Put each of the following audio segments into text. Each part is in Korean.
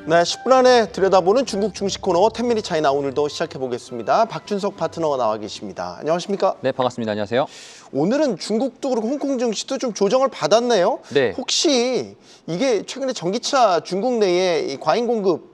네, 10분 안에 들여다보는 중국 증시 코너 10미니트 차이나 오늘도 시작해 보겠습니다. 박준석 파트너가 나와 계십니다. 안녕하십니까? 네, 반갑습니다. 안녕하세요. 오늘은 중국도 그렇고 홍콩 증시도 좀 조정을 받았네요. 네. 혹시 이게 최근에 전기차 중국 내에 이 과잉 공급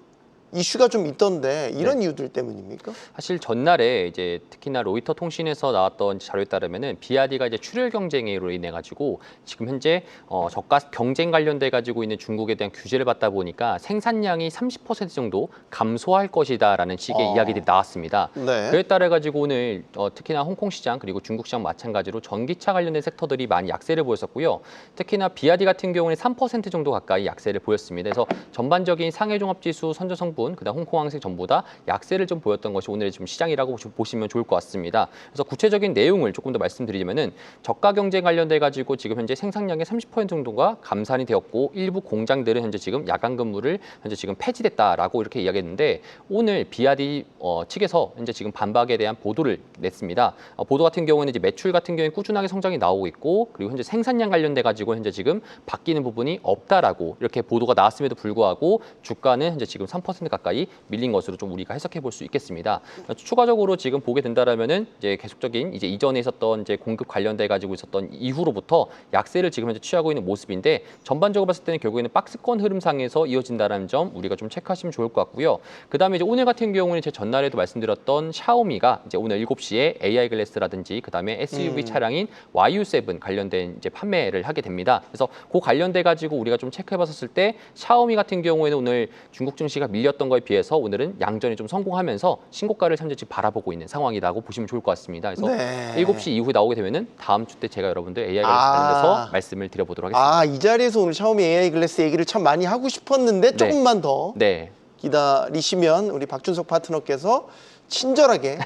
이슈가 좀 있던데 이런 이유들 때문입니까? 사실 전날에 이제 특히나 로이터 통신에서 나왔던 자료에 따르면은 비아디가 이제 출혈 경쟁으로 인해 가지고 지금 현재 저가 경쟁 관련돼 가지고 있는 중국에 대한 규제를 받다 보니까 생산량이 30% 정도 감소할 것이다라는 식의 이야기들이 나왔습니다. 네. 그에 따라 가지고 오늘 특히나 홍콩 시장 그리고 중국 시장 마찬가지로 전기차 관련된 섹터들이 많이 약세를 보였었고요. 특히나 비아디 같은 경우는 3% 정도 가까이 약세를 보였습니다. 그래서 전반적인 상해 종합 지수 선저 성분 그다음 홍콩 항생 전부 다 약세를 좀 보였던 것이 오늘의 좀 시장이라고 보시면 좋을 것 같습니다. 그래서 구체적인 내용을 조금 더 말씀드리자면은 저가 경쟁 관련돼 가지고 지금 현재 생산량의 30% 정도가 감산이 되었고 일부 공장들은 현재 지금 야간 근무를 현재 지금 폐지됐다라고 이렇게 이야기했는데 오늘 비아디 측에서 현재 지금 반박에 대한 보도를 냈습니다. 보도 같은 경우는 이제 매출 같은 경우에 꾸준하게 성장이 나오고 있고 그리고 현재 생산량 관련돼 가지고 현재 지금 바뀌는 부분이 없다라고 이렇게 보도가 나왔음에도 불구하고 주가는 현재 지금 3% 가까이 밀린 것으로 좀 우리가 해석해 볼 수 있겠습니다. 추가적으로 지금 보게 된다라면은 이제 계속적인 이제 이전에 있었던 이제 공급 관련돼 가지고 있었던 이후로부터 약세를 지금 현재 취하고 있는 모습인데 전반적으로 봤을 때는 결국에는 박스권 흐름상에서 이어진다라는 점 우리가 좀 체크하시면 좋을 것 같고요. 그다음에 이제 오늘 같은 경우는 제 전날에도 말씀드렸던 샤오미가 이제 오늘 7시에 AI 글래스라든지 그다음에 SUV 차량인 YU7 관련된 이제 판매를 하게 됩니다. 그래서 그 관련돼 가지고 우리가 좀 체크해 봤었을 때 샤오미 같은 경우에는 오늘 중국 증시가 밀렸던 거에 비해서 오늘은 양전이 좀 성공하면서 신고가를 현재 지금 바라보고 있는 상황이라고 보시면 좋을 것 같습니다. 그래서 네. 7시 이후에 나오게 되면은 다음 주 때 제가 여러분들 AI 글래스 관련돼서 말씀을 드려보도록 하겠습니다. 이 자리에서 오늘 샤오미 AI 글래스 얘기를 참 많이 하고 싶었는데 조금만 더 네. 기다리시면 우리 박준석 파트너께서 친절하게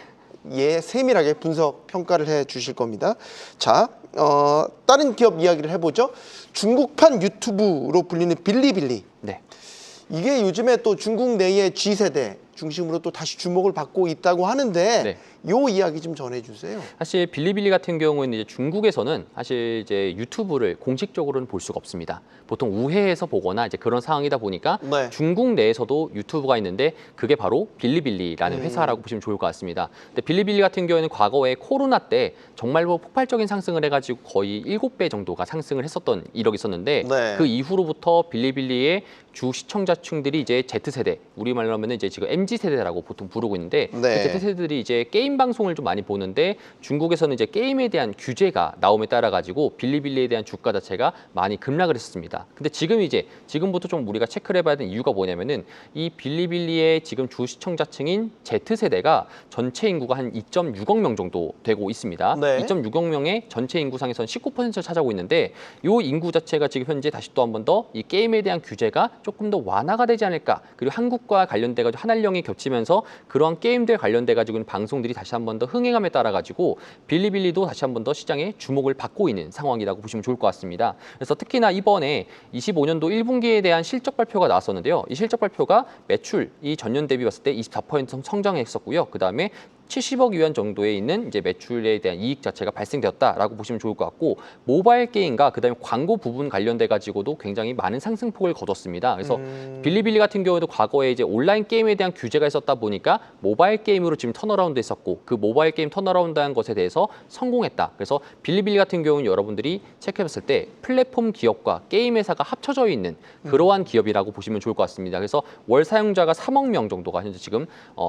세밀하게 분석 평가를 해 주실 겁니다. 자, 다른 기업 이야기를 해보죠. 중국판 유튜브로 불리는 빌리빌리. 네. 이게 요즘에 또 중국 내의 G세대 중심으로 또 다시 주목을 받고 있다고 하는데 네. 요 이야기 좀 전해주세요. 사실 빌리빌리 같은 경우는 이제 중국에서는 사실 이제 유튜브를 공식적으로는 볼 수가 없습니다. 보통 우회해서 보거나 이제 그런 상황이다 보니까 네. 중국 내에서도 유튜브가 있는데 그게 바로 빌리빌리라는 회사라고 보시면 좋을 것 같습니다. 근데 빌리빌리 같은 경우에는 과거에 코로나 때 정말 뭐 폭발적인 상승을 해가지고 거의 7배 정도가 상승을 했었던 이력이 있었는데 네. 그 이후로부터 빌리빌리의 주 시청자층들이 이제 Z세대, 우리말로 하면 이제 지금 MZ세대라고 보통 부르고 있는데 네. 그 Z세대들이 이제 게임 방송을 좀 많이 보는데 중국에서는 이제 게임에 대한 규제가 나옴에 따라 가지고 빌리빌리에 대한 주가 자체가 많이 급락을 했었습니다. 근데 지금부터 좀 우리가 체크를 해봐야 되는 이유가 뭐냐면은 이 빌리빌리의 지금 주 시청자층인 Z세대가 전체 인구가 한 2.6억 명 정도 되고 있습니다. 네. 2.6억 명의 전체 인구상에서는 19%를 차지하고 있는데 이 인구 자체가 지금 현재 다시 또 한 번 더 이 게임에 대한 규제가 조금 더 완화가 되지 않을까. 그리고 한국과 관련돼 가지고 한알령이 겹치면서 그러한 게임들 관련돼 가지고 방송들이 다시 한 번 더 흥행함에 따라 가지고 빌리빌리도 다시 한 번 더 시장에 주목을 받고 있는 상황이라고 보시면 좋을 것 같습니다. 그래서 특히나 이번에 25년도 1분기에 대한 실적 발표가 나왔었는데요. 이 실적 발표가 매출이 전년 대비 봤을 때 24% 성장했었고요. 그다음에 70억 위안 정도에 있는 이제 매출에 대한 이익 자체가 발생되었다라고 보시면 좋을 것 같고 모바일 게임과 그다음에 광고 부분 관련돼 가지고도 굉장히 많은 상승폭을 거뒀습니다. 그래서 빌리빌리 같은 경우에도 과거에 이제 온라인 게임에 대한 규제가 있었다 보니까 모바일 게임으로 지금 턴어라운드 했었고 그 모바일 게임 턴어라운드한 것에 대해서 성공했다. 그래서 빌리빌리 같은 경우는 여러분들이 체크해봤을 때 플랫폼 기업과 게임 회사가 합쳐져 있는 그러한 기업이라고 보시면 좋을 것 같습니다. 그래서 월 사용자가 3억 명 정도가 현재 지금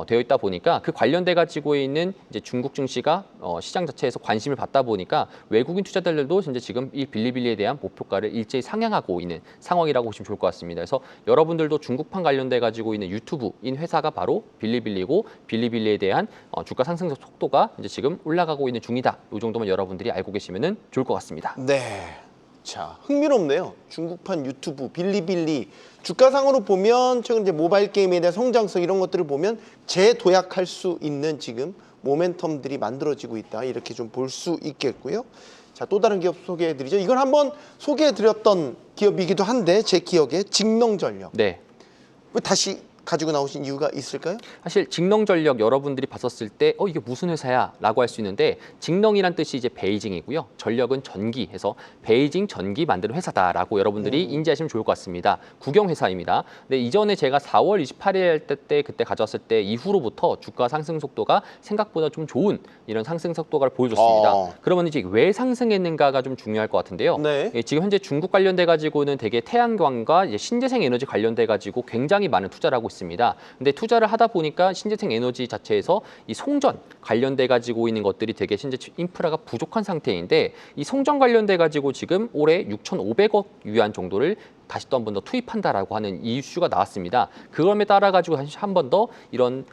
되어 있다 보니까 그 관련돼 가지고 있는 이제 중국 증시가 시장 자체에서 관심을 받다 보니까 외국인 투자자들도 현재 지금 이 빌리빌리에 대한 목표가를 일제히 상향하고 있는 상황이라고 보시면 좋을 것 같습니다. 그래서 여러분들도 중국판 관련돼 가지고 있는 유튜브인 회사가 바로 빌리빌리고 빌리빌리에 대한 주가 상승 속도가 이제 지금 올라가고 있는 중이다. 이 정도만 여러분들이 알고 계시면 좋을 것 같습니다. 네. 자, 흥미롭네요. 중국판 유튜브, 빌리빌리. 주가상으로 보면 최근 이제 모바일 게임에 대한 성장성 이런 것들을 보면 재도약할 수 있는 지금 모멘텀들이 만들어지고 있다. 이렇게 좀 볼 수 있겠고요. 자, 또 다른 기업 소개해드리죠. 이건 한번 소개해드렸던 기업이기도 한데 제 기억에 직농전력. 네. 왜 다시 가지고 나오신 이유가 있을까요? 사실 직농전력 여러분들이 봤었을 때 이게 무슨 회사야? 라고 할 수 있는데 직농이란 뜻이 이제 베이징이고요. 전력은 전기 해서 베이징 전기 만드는 회사다라고 여러분들이 인지하시면 좋을 것 같습니다. 국영 회사입니다. 근데 이전에 제가 4월 28일 할 때 그때 가져왔을 때 이후로부터 주가 상승 속도가 생각보다 좀 좋은 이런 상승 속도가 보여줬습니다. 그러면 이제 왜 상승했는가가 좀 중요할 것 같은데요. 네. 예, 지금 현재 중국 관련돼 가지고는 되게 태양광과 이제 신재생 에너지 관련돼 가지고 굉장히 많은 투자를 하고 있습니다. 근데 투자를 하다 보니까 신재생 에너지 자체에서 이 송전 관련돼 가지고 있는 것들이 되게 현재 인프라가 부족한 상태인데 이 송전 관련돼 가지고 지금 올해 6,500억 유안 정도를 다시 또 한 번 더 투입한다라고 하는 이슈가 나왔습니다. 그럼에 따라 가지고 한 번 더 이런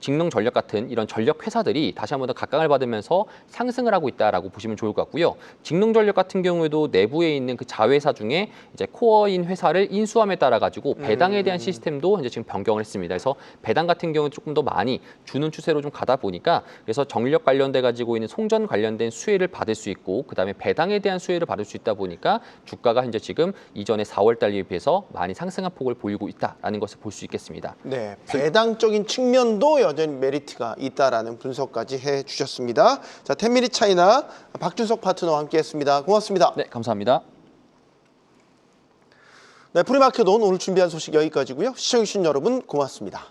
직능 전력 같은 이런 전력 회사들이 다시 한 번 더 각광을 받으면서 상승을 하고 있다라고 보시면 좋을 것 같고요. 직능 전력 같은 경우에도 내부에 있는 그 자회사 중에 이제 코어인 회사를 인수함에 따라 가지고 배당에 대한 시스템도 이제 지금 변경을 했습니다. 그래서 배당 같은 경우는 조금 더 많이 주는 추세로 좀 가다 보니까 그래서 전력 관련돼 가지고 있는 송전 관련된 수혜를 받을 수 있고 그다음에 배당에 대한 수혜를 받을 수 있다 보니까 주가가 현재 지금 이전에 4월 달에 비해서 많이 상승한 폭을 보이고 있다라는 것을 볼 수 있겠습니다. 네, 배당적인 측면도 여전히 메리트가 있다라는 분석까지 해주셨습니다. 자, 10미닛 차이나 박준석 파트너와 함께했습니다. 고맙습니다. 네, 감사합니다. 네, 프리마켓 온 오늘 준비한 소식 여기까지고요. 시청해주신 여러분 고맙습니다.